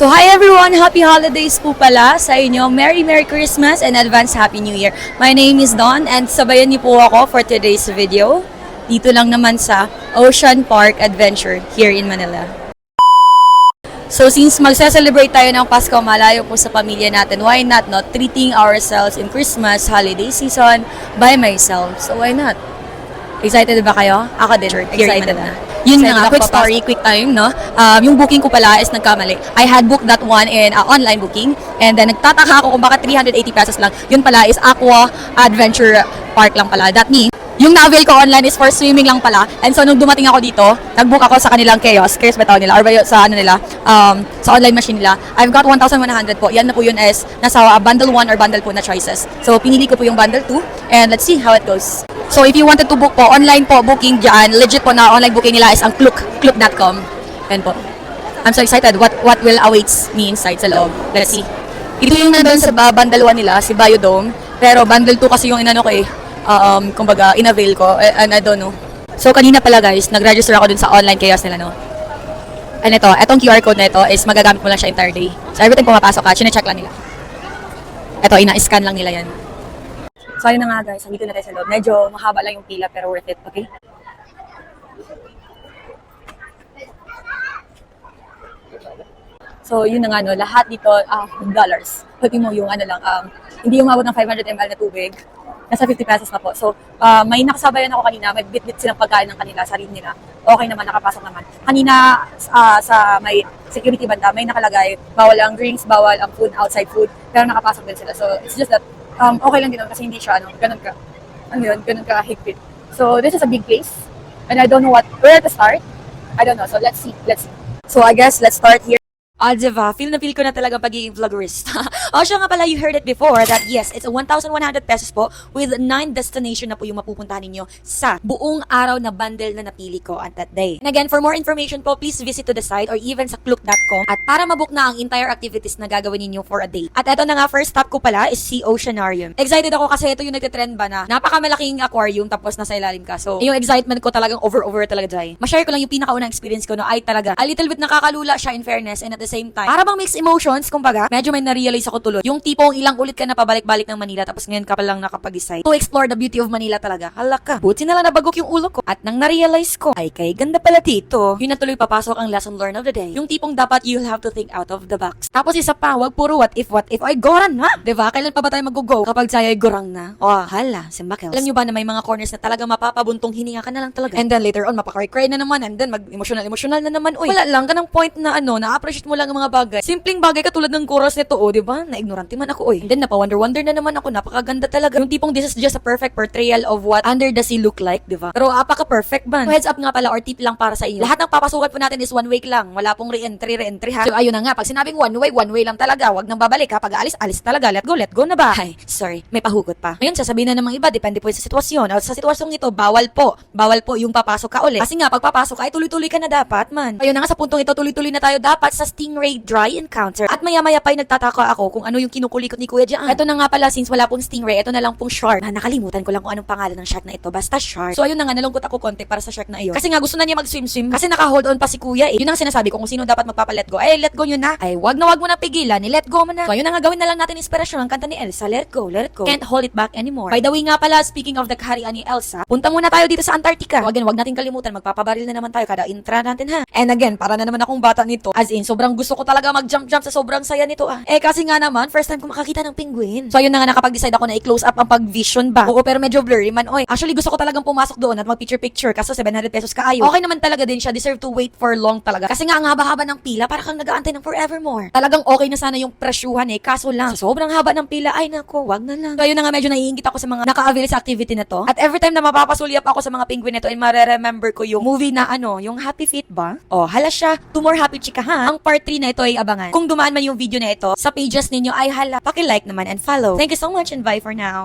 So hi everyone! Happy holidays po pala sa inyo. Merry Christmas and advance Happy New Year. My name is Dawn and sabayan niyo po ako for today's video. Dito lang naman sa Ocean Park Adventure here in Manila. So since magse-celebrate tayo ng Pasko, malayo po sa pamilya natin, why not treating ourselves in Christmas holiday season by myself? So why not? Excited ba kayo? Ako din. Excited na. Yun na nga, quick story, quick time, no? Yung booking ko pala is nagkamali. I had booked that one in online booking and then nagtataka ako kung bakit 380 pesos lang. Yun pala is Aqua Adventure Park lang pala. That means, yung na-avail ko online is for swimming lang pala. And so, nung dumating ako dito, nag-book ako sa kanilang Chaos ba tawag nila? Or sa ano nila, sa online machine nila. I've got 1,100 po. Yan na po yun is nasa bundle 1 or bundle po na choices. So, pinili ko po yung bundle 2 and let's see how it goes. So, if you wanted to book po, online po, booking dyan, legit po na online booking nila is ang Klook.com. Yan po. I'm so excited. What will awaits me inside sa loob? Let's see. Ito yung nandun sa bundle 1 nila, si Biodome. Pero bundle 2 kasi yung inano ko eh. Kumbaga, in-avail ko. And I don't know. So, kanina pala guys, nag-register ako dun sa online chaos nila, no? And etong QR code na ito is magagamit mo lang siya entire day. So, every time pumapasok ka, chine-check lang nila. Ito, ina-scan lang nila yan. So, ayun na nga guys, nandito na tayo sa loob. Medyo mahaba lang yung pila pero worth it, okay? So, yun na nga, no, lahat dito, dollars. Pati mo yung ano lang, hindi yung mabot ng 500 ml na tubig. Nasa 50 pesos na po. So, may nakasabayan ako kanina, may bit-bit silang pagkain ng kanila, sarili nila. Okay naman, nakapasok naman. Kanina, sa may security banda, may nakalagay, bawal ang drinks, bawal ang food, outside food, pero nakapasok din sila. So, it's just that, okay lang din naman kasi hindi siya, ganun ka higpit. So, this is a big place, and I don't know where to start. I don't know, so let's see. So, I guess, let's start here. Diba? Feel ko na talaga pagiging vloggerist. Siya nga pala, you heard it before that yes, it's 1,100 pesos po with 9 destination na po yung mapupuntahan ninyo sa buong araw na bundle na napili ko at that day. And again, for more information po, please visit to the site or even sa klook.com at para mabook na ang entire activities na gagawin ninyo for a day. At eto na nga, first stop ko pala is si Oceanarium. Excited ako kasi ito yung nagtitrend ba na napakamalaking aquarium tapos nasa ilalim ka. So, yung excitement ko talagang over talaga dyan. Ma-share ko lang yung pinakaunang experience ko no ay talaga a little bit nakakalula siya in fairness and at the same time, para bang mixed emotions, kumbaga, medyo may na-realize ako tuloy. Yung tipong ilang ulit ka na pabalik-balik ng Manila tapos ngayon ka pa lang nakapag-decide to explore the beauty of Manila talaga. Hala ka, buti na lang nabagok yung ulo ko. At nang na-realize ko, ay kay ganda pala dito. Yun na tuloy papasok ang lesson learned of the day. Yung tipong dapat you'll have to think out of the box. Tapos isa pa, wag puro what if ay goran na. Diba? Kailan pa ba tayo mag-go kapag tayo ay gorang na? Hala, si Makels. Alam nyo ba na may mga corners na talaga mapapabuntong hininga ka na lang talaga. And then later on, mapaka-cry na naman and then mag-emotional na naman. Wala lang ka ng point na na-appreciate mo lang ang mga bagay. Simpleng bagay katulad ng chorus nito, diba? Na-ignorante man ako, And then, napawonder-wonder na naman ako. Napakaganda talaga. Yung tipong this is just a perfect portrayal of what under the sea look like, diba? Pero apaka-perfect man. So, heads up nga pala or tip lang para sa inyo. Lahat ng papasukan po natin is 1 week lang. Wala pong re-entry ha. So, ayun na nga. Pag sinabing 1 way lang talaga. Wag nang babalik ha. Pag alis talaga. Let go na ba? Ay, sorry. May pahugot pa. Ngayon, sasabihin na namang iba. Depende po sa sitwasyon. At sa sitwasyong ito, bawal po yung papasok ka ulit. Kasi nga, pag papasok ka, ay tuloy-tuloy ka na dapat man. Ayun na nga, sa puntong ito, tuloy-tuloy na tayo dapat sa Stingray Dry Encounter. At maya-maya pa nagtataka ako kung ano yung kinukulikot ni Kuya diyan. Ito na nga pala, since wala pong stingray, ito na lang pong shark. Nakalimutan ko lang kung anong pangalan ng shark na ito. Basta shark. So ayun na nga, nalungkot ako konti para sa shark na iyon. Kasi nga gusto na niya mag-swim. Kasi naka-hold on pa si Kuya eh. Yun ang sinasabi ko kung sino dapat magpapa-let go. Ay, let go nyo na. Ay, wag mo na pigilan. Let go mo na. So ayun na nga, gawin na lang natin inspirasyon ang kanta ni Elsa. Let it go. Can't hold it back anymore. By the way nga pala, speaking of the kaharian ni Elsa, punta muna tayo dito sa Antarctica. So again, wag natin kalimutan, magpapabaril na naman tayo kada intra natin ha. And again, para na naman akong bata nito. As in, sobrang gusto ko talaga mag-jump sa sobrang saya nito kasi nga naman, first time ko makakita ng penguin. So ayun na nga, nakapag-decide ako na i-close up ang pag-vision ba. Oo, pero medyo blurry man. Actually, gusto ko talagang pumasok doon at mag-picture. Kaso 700 pesos kaayo. Okay naman talaga din siya. Deserve to wait for long talaga. Kasi nga, ang haba-haba ng pila, para kang nag-aantay ng forevermore. Talagang okay na sana yung presyuhan Kaso lang, sa sobrang haba ng pila, ay nako, wag na lang. So ayun na nga, medyo naiingit ako sa mga naka-avail sa activity na to. At every time na mapapasulyap ako sa mga penguin nito, ay mareremember ko yung movie na yung Happy Feet ba? Hala siya. To more happy chika ha. Ang part 3 na ito ay abangan. Kung dumaan man yung video na ito sa pages ninyo ay hala, paki-like naman and follow. Thank you so much and bye for now.